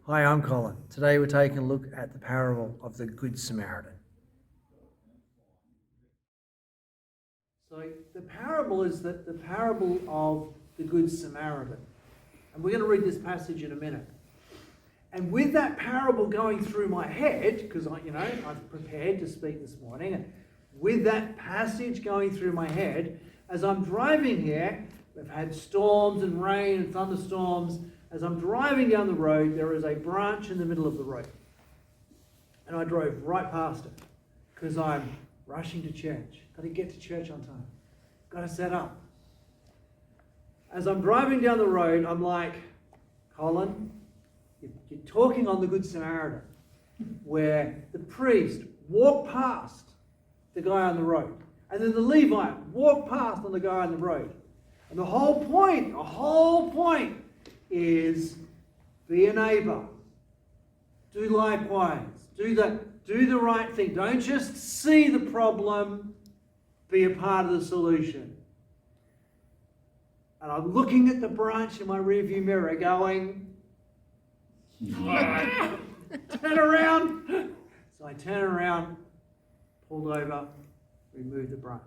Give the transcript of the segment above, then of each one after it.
Hi, I'm Colin. Today we're taking a look at the parable of the Good Samaritan. So the parable is the parable of the Good Samaritan. And we're going to read this passage in a minute. And with that parable going through my head, because I've prepared to speak this morning, and with that passage going through my head, as I'm driving here, we've had storms and rain and thunderstorms. As I'm driving down the road, there is a branch in the middle of the road. And I drove right past it because I'm rushing to church. Got to get to church on time. Got to set up. As I'm driving down the road, I'm like, Colin, you're talking on the Good Samaritan, where the priest walked past the guy on the road. And then the Levite walked past on the guy on the road. And the whole point is be a neighbour. Do likewise. Do the right thing. Don't just see the problem, be a part of the solution. And I'm looking at the branch in my rearview mirror going, turn around. So I turn around, pulled over, removed the branch.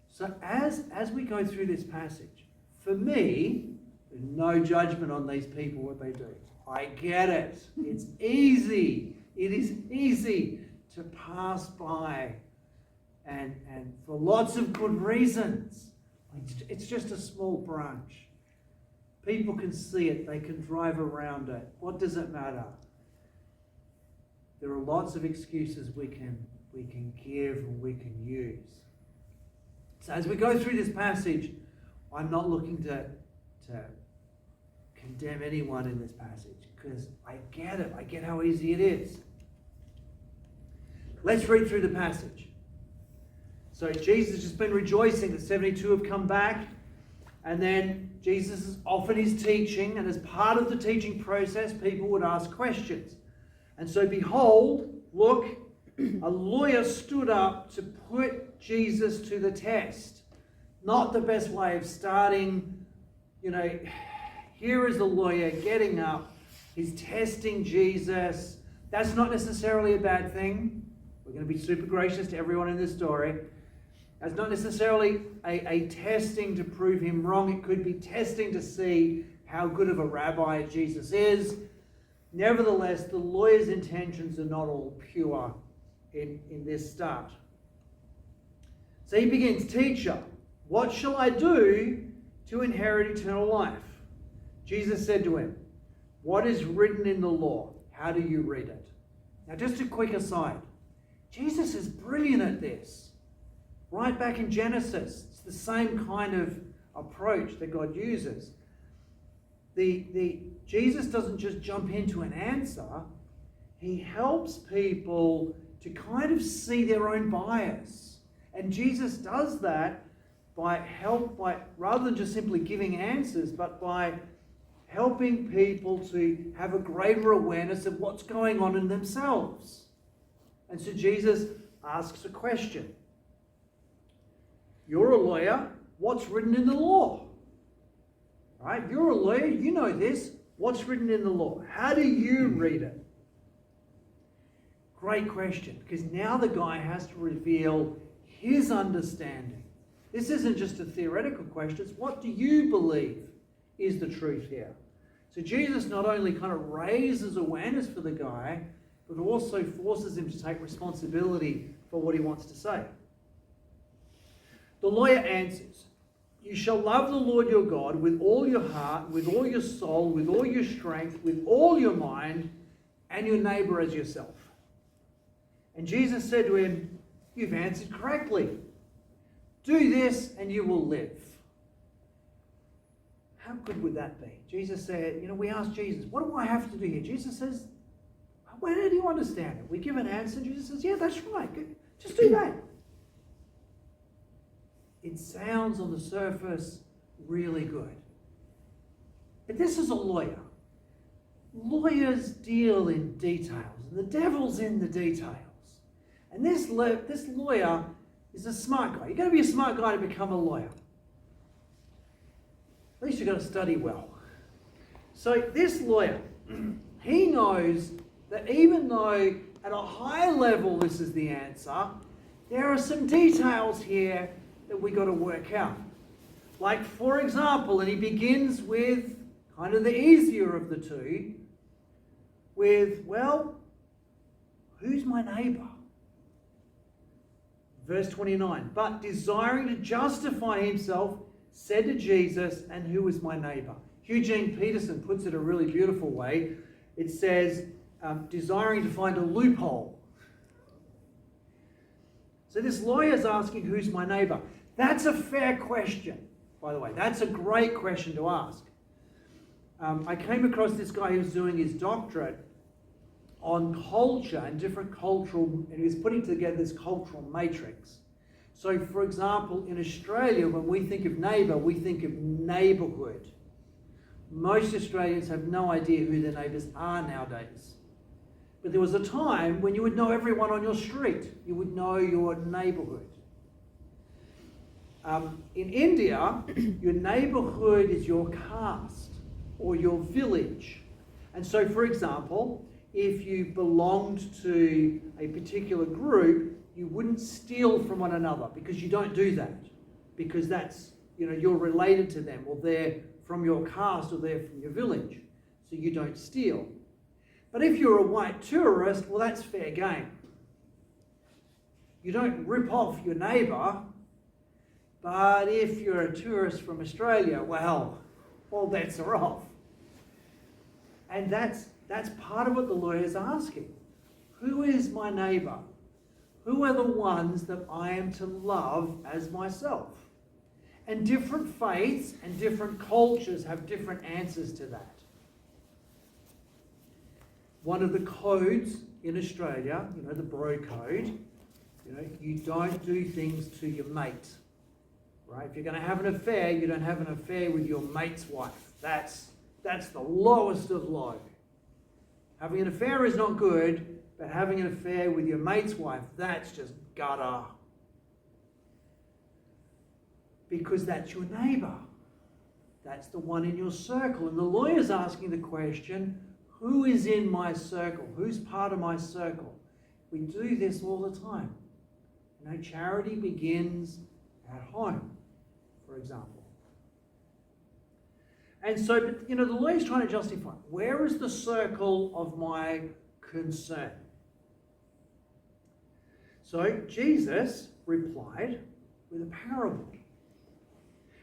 So as we go through this passage, for me, there's no judgment on these people, what they do. I get it. It's easy. It is easy to pass by and for lots of good reasons. It's just a small branch. People can see it. They can drive around it. What does it matter? There are lots of excuses we can give and we can use. So as we go through this passage, I'm not looking to condemn anyone in this passage because I get it. I get how easy it is. Let's read through the passage. So Jesus has just been rejoicing that 72 have come back, and then Jesus is offered his teaching, and as part of the teaching process, people would ask questions. And so behold, look, a lawyer stood up to put Jesus to the test. Not the best way of starting. Here is the lawyer getting up. He's testing Jesus. That's not necessarily a bad thing. We're going to be super gracious to everyone in this story. That's not necessarily a testing to prove him wrong. It could be testing to see how good of a rabbi Jesus is. Nevertheless, the lawyer's intentions are not all pure in this start. So he begins, "Teacher, what shall I do to inherit eternal life?" Jesus said to him, "What is written in the law? How do you read it?" Now, just a quick aside. Jesus is brilliant at this. Right back in Genesis, it's the same kind of approach that God uses. Jesus doesn't just jump into an answer. He helps people to kind of see their own bias. And Jesus does that by rather than just simply giving answers, but by helping people to have a greater awareness of what's going on in themselves. And so Jesus asks a question. You're a lawyer. What's written in the law? Right? You're a lawyer. You know this. What's written in the law? How do you read it? Great question, because now the guy has to reveal his understanding. This isn't just a theoretical question. It's what do you believe is the truth here? So Jesus not only kind of raises awareness for the guy, but also forces him to take responsibility for what he wants to say. The lawyer answers, "You shall love the Lord your God with all your heart, with all your soul, with all your strength, with all your mind, and your neighbor as yourself." And Jesus said to him, "You've answered correctly. Do this and you will live." How good would that be? Jesus said, we asked Jesus, what do I have to do here? Jesus says, where do you understand it? We give an answer, and Jesus says, yeah, that's right. Just do that. It sounds on the surface really good. But this is a lawyer. Lawyers deal in details, and the devil's in the details. And this lawyer is a smart guy. You've got to be a smart guy to become a lawyer. At least you've got to study well. So this lawyer, he knows that even though at a high level this is the answer, there are some details here that we got to work out. Like, for example, and he begins with kind of the easier of the two, with, well, who's my neighbour? Verse 29, but desiring to justify himself, said to Jesus, and who is my neighbour? Eugene Peterson puts it a really beautiful way. It says, desiring to find a loophole. So this lawyer's asking, who's my neighbour? That's a fair question, by the way. That's a great question to ask. I came across this guy who was doing his doctorate on culture and different cultural, and he was putting together this cultural matrix. So, for example, in Australia, when we think of neighbour, we think of neighbourhood. Most Australians have no idea who their neighbours are nowadays. But there was a time when you would know everyone on your street. You would know your neighbourhood. In India, your neighbourhood is your caste or your village. And so, for example, if you belonged to a particular group, you wouldn't steal from one another because you don't do that. Because that's, you're related to them, or they're from your caste, or they're from your village. So you don't steal. But if you're a white tourist, well, that's fair game. You don't rip off your neighbour. But if you're a tourist from Australia, well, all bets are off. And that's part of what the lawyer's asking. Who is my neighbour? Who are the ones that I am to love as myself? And different faiths and different cultures have different answers to that. One of the codes in Australia, the bro code, you don't do things to your mate. Right? If you're going to have an affair, you don't have an affair with your mate's wife. That's the lowest of low. Having an affair is not good, but having an affair with your mate's wife, that's just gutter. Because that's your neighbour. That's the one in your circle. And the lawyer's asking the question, who is in my circle? Who's part of my circle? We do this all the time. Charity begins at home, for example. And so, but, the lawyer's trying to justify, where is the circle of my concern? So Jesus replied with a parable.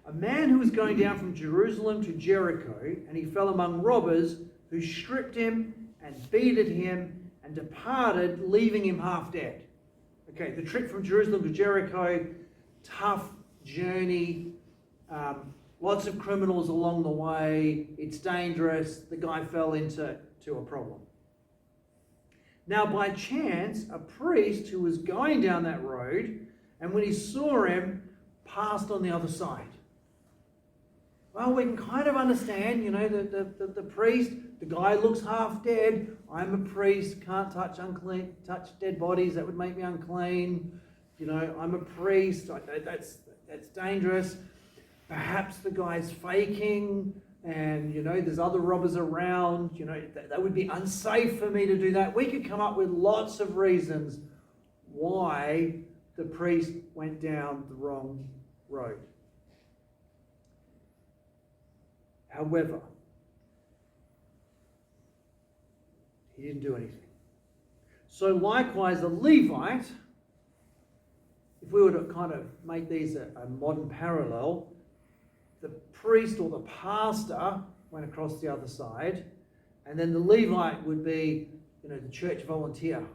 A man who was going down from Jerusalem to Jericho, and he fell among robbers who stripped him and beated him and departed, leaving him half dead. Okay, the trip from Jerusalem to Jericho, tough journey, lots of criminals along the way, it's dangerous, the guy fell into a problem. Now, by chance, a priest who was going down that road, and when he saw him, passed on the other side. Well, we can kind of understand, the priest, the guy looks half dead. I'm a priest, can't touch dead bodies, that would make me unclean. I'm a priest, that's dangerous. Perhaps the guy's faking, and there's other robbers around. That would be unsafe for me to do that. We could come up with lots of reasons why the priest went down the wrong road. However, he didn't do anything. So likewise, a Levite, if we were to kind of make these a modern parallel, the priest or the pastor went across the other side, and then the Levite would be, the church volunteer,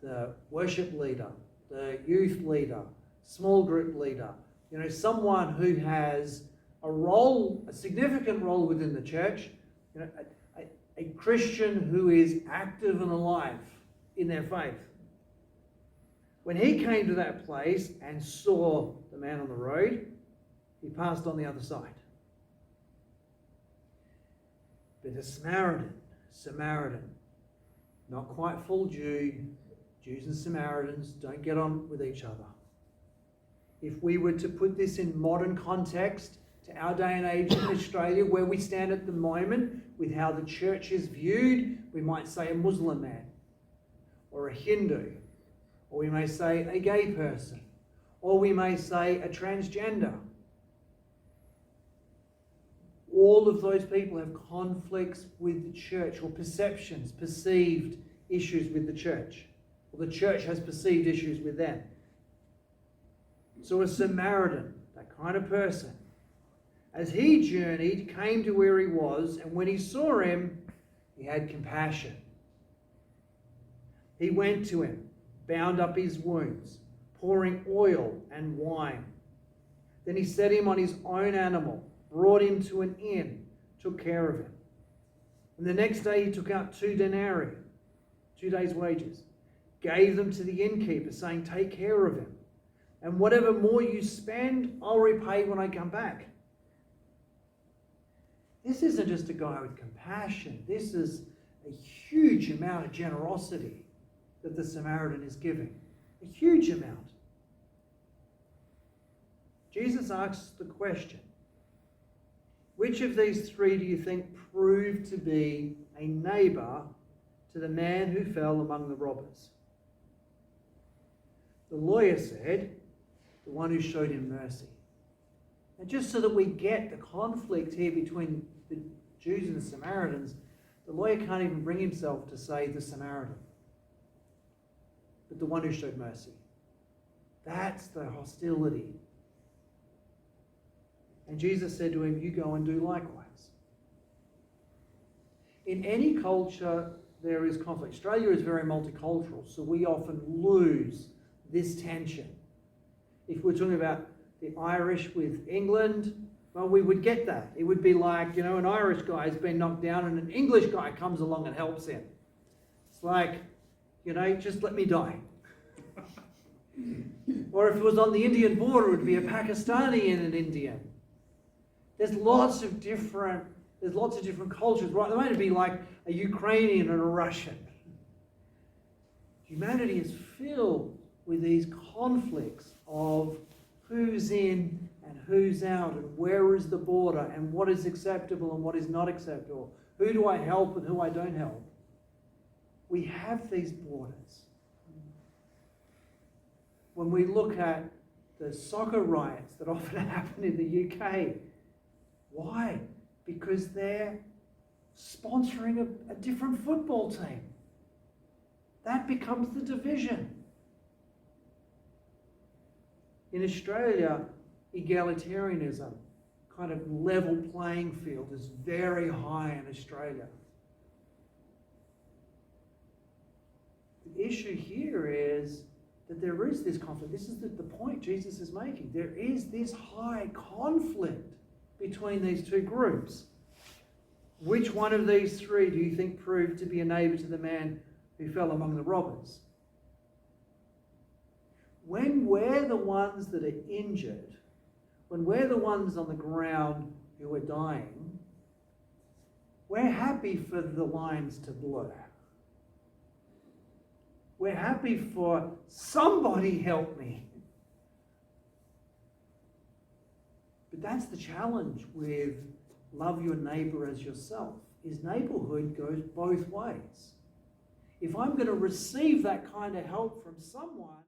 the worship leader, the youth leader, small group leader, someone who has a significant role within the church, a Christian who is active and alive in their faith. When he came to that place and saw the man on the road, he passed on the other side. But a Samaritan, not quite full Jew, Jews and Samaritans don't get on with each other. If we were to put this in modern context, to our day and age in Australia, where we stand at the moment with how the church is viewed, we might say a Muslim man, or a Hindu, or we may say a gay person, or we may say a transgender. All of those people have conflicts with the church, or perceptions, perceived issues with the church, or the church has perceived issues with them. So a Samaritan, that kind of person, as he journeyed, came to where he was, and when he saw him, he had compassion. He went to him, bound up his wounds, pouring oil and wine. Then he set him on his own animal, brought him to an inn, took care of him. And the next day he took out 2 denarii, 2 days' wages, gave them to the innkeeper, saying, "Take care of him, and whatever more you spend, I'll repay when I come back." This isn't just a guy with compassion. This is a huge amount of generosity that the Samaritan is giving. A huge amount. Jesus asks the question, which of these 3 do you think proved to be a neighbour to the man who fell among the robbers? The lawyer said, the one who showed him mercy. And just so that we get the conflict here between the Jews and the Samaritans, the lawyer can't even bring himself to say the Samaritan, but the one who showed mercy. That's the hostility. And Jesus said to him, "You go and do likewise." In any culture, there is conflict. Australia is very multicultural, so we often lose this tension. If we're talking about the Irish with England, well, we would get that. It would be like, an Irish guy has been knocked down and an English guy comes along and helps him. It's like, just let me die. Or if it was on the Indian border, it would be a Pakistani and an Indian. There's lots of different cultures. Right? There might be like a Ukrainian and a Russian. Humanity is filled with these conflicts of who's in and who's out, and where is the border, and what is acceptable and what is not acceptable. Who do I help and who I don't help? We have these borders. When we look at the soccer riots that often happen in the UK, why? Because they're sponsoring a different football team. That becomes the division. In Australia, egalitarianism, kind of level playing field, is very high in Australia. The issue here is that there is this conflict. This is the point Jesus is making. There is this high conflict between these 2 groups. Which one of these 3 do you think proved to be a neighbour to the man who fell among the robbers? When we're the ones that are injured, when we're the ones on the ground who are dying, we're happy for the lines to blur. We're happy for somebody help me. But that's the challenge with love your neighbour as yourself, is neighbourhood goes both ways. If I'm going to receive that kind of help from someone,